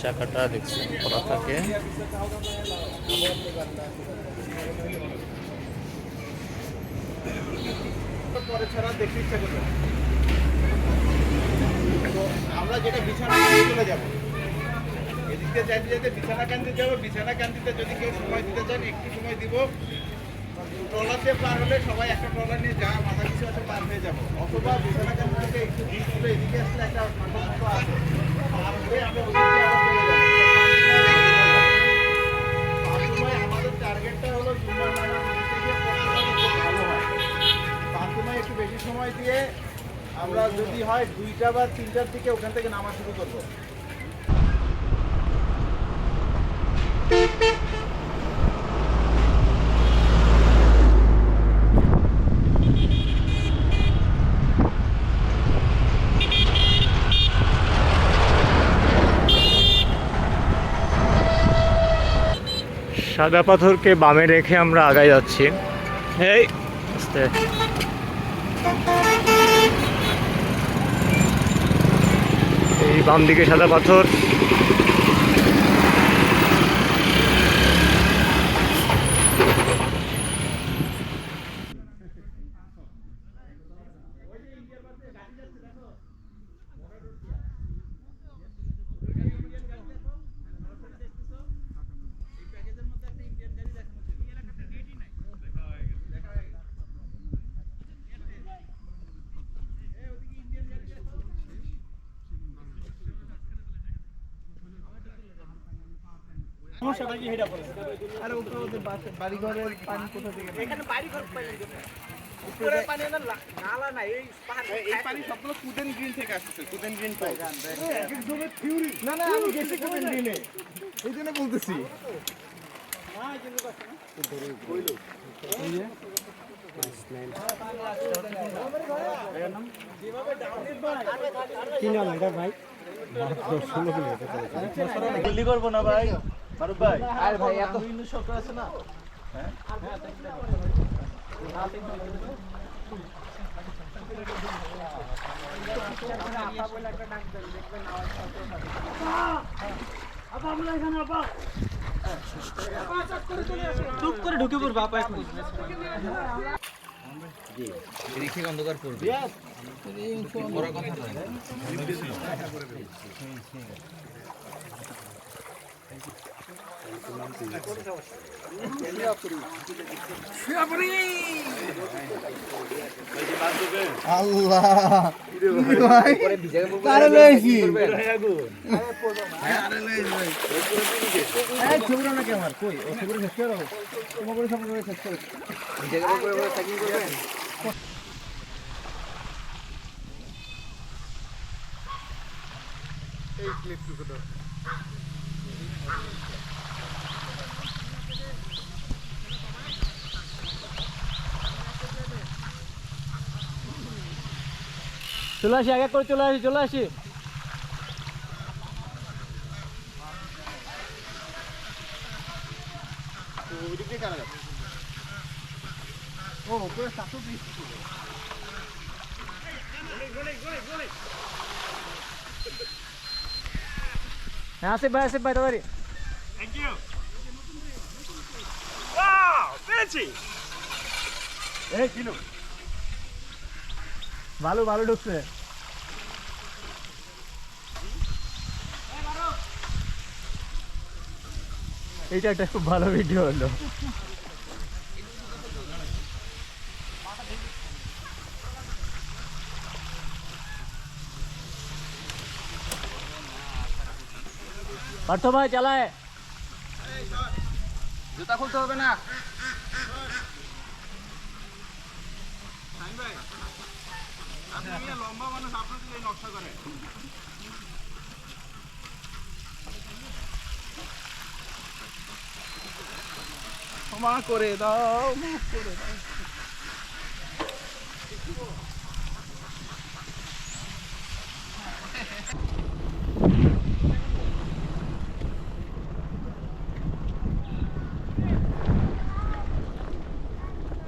চাকাটা দেখছি খোলা থাকে। পরে ছাড়া দেখতে ইচ্ছা করবে। তো আমরা যেটা বিছানা চলে যাবো, এদিক দিয়ে চাইতে চাইতে বিছানা ক্যান্টিন যাবো। বিছানা ক্যান্টিনতে যদি কেউ সময় দিতে চান একটু সময় দিব। ট্রলার দিয়ে পার হলে সবাই একটা ট্রলার নিয়ে যা মাথা কিছু আছে পার হয়ে যাবো। অথবা বিছানা ক্যান্টিন থেকে একটু দূর করে এদিকে আসলে একটা মতো আছে, পার হয়ে আমরা ওদিক দিয়ে আবার চলে যাবো। পাঁচসময় আমাদের টার্গেটটা হলো জুম্মার নামাজ দিতে গিয়ে ভালো হয়। পাঁচসময় একটু বেশি সময় দিয়ে আমরা যদি হয় 2টা বা 3টার দিকে ওখান থেকে নামা শুরু করবো। সাদা পাথরকে বামে রেখে আমরা আগায় যাচ্ছি। এই আস্তে। এই বাম দিকে সাদা পাথর, সমস্যাটা কি হেডা পড়ে? আরে উপরে ওদের বাড়িঘরের পানি কোথা থেকে? এখানে বাড়িঘর পানি উপরে পানি না, নালা না, এই পাহাড় এই পানি সবগুলো কুদেন গ্রিন থেকে আসছে। কুদেন গ্রিন পাই এক এক জনের থিওরি। না না, আমি গেছি কুদেন গ্রিনে, এই জন্য বলতেছি। না এই জন্য কথা না ধরে কইলো এই যে কি নাম এটা ভাই? গুলি করবো না ভাই, ফারুক ভাই। আরে ভাই এত হিন্দু সরকার আছে না। হ্যাঁ চুপ করে ঢুকে পড়বো আপা এখন। রেখে অন্ধকার পড়বে। ওরা কথা নয়। আল্লাহ ভাই কারে লইছি এই ছবিটা না কেমন কই ও ছবিটা শেষ করো তোমার করে সব করে শেষ করো জায়গা করে ট্যাগিং করবেন এই ক্লিপ টুকুটা চলে আসি, আগে করে চলে আসি, চলে আসি। হ্যাঁ আসিফ ভাই, আসিফ ভাই তাড়াতাড়ি। Thank you. ওয়াও পেয়েছি। এই কিলো ভালো ভালো ঢুকছে। এইটা একটা খুব ভালো ভিডিও হলো। পার্থ ভাই চালায়। জুতা খুলতে হবে না। লম্বা মানুষ আপনার দিকে নকশা করে ক্ষমা করে দাও, মাফ করে দাও।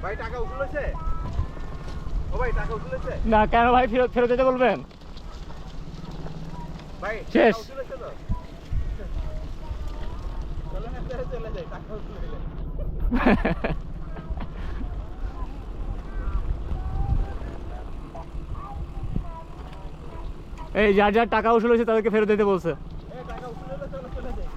ভাই টাকা উঠলেছে? ও ভাই টাকা উঠলেছে? না কেন ভাই, ফেরত ফেরত যেতে বলবেন? ভাই শেষ। টাকা উঠলেছে তো? চলে যায় টাকা উঠলে এই যার যার টাকা উসুল হয়েছে তাদেরকে ফেরত দিতে বলছে। টাকা উঠলে চলে যায়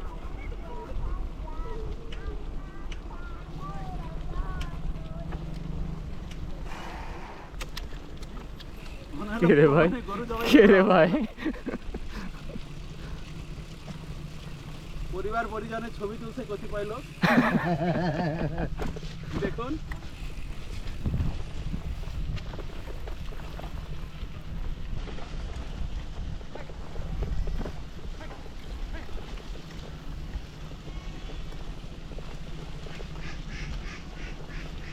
কে রে ভাই, কে রে ভাই? পরিবার পরিজনের ছবি তুলছে কতিপয় লোক দেখুন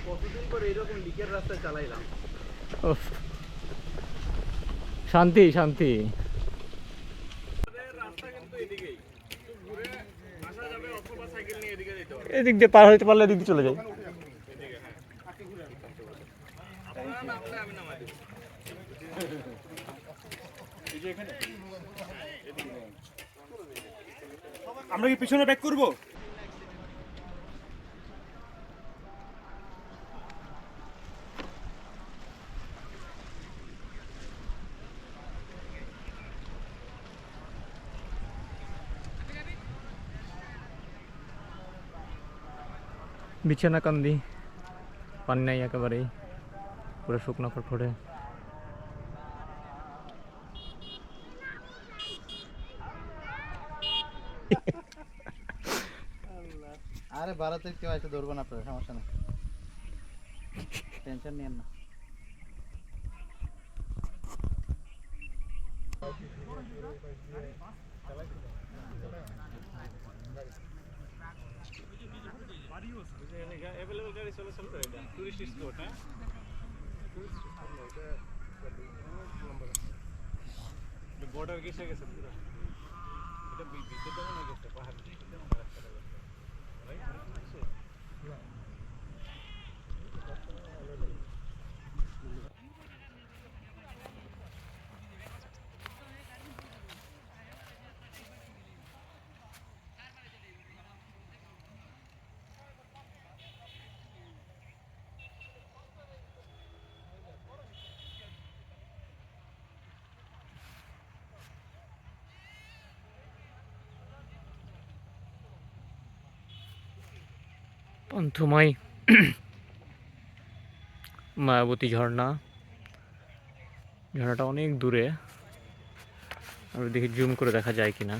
কতদিন পরে এরকম লিকের রাস্তায় চালাইলাম। উফ, শান্তি শান্তি। রাস্তা কিন্তু এদিকেই ঘুরে আসা যাবে অথবা সাইকেল নিয়ে এদিকে যেতে হবে। এদিক দিয়ে পার হইতে পারলে এদিক দিয়ে চলে যাই। আপনারা নামলে আমি নামাই দেব। আমরা কি পিছনে ব্যাক করব? বিছানা কান্দি পানি নাই একেবারেই, পুরো শুকনো খড়খড়ে। আরে ভারতের কেউ এসে ধরবো না, আপনার সমস্যা নেই, টেনশন নিয়েন না। বর্ডার গেছে গেছে পুরো এটা ভিতরে মনে গেছে পাহাড় পান্থমাই মায়াবতী ঝর্ণা। ঝর্ণাটা অনেক দূরে, আমি দেখি জুম করে দেখা যায় কিনা।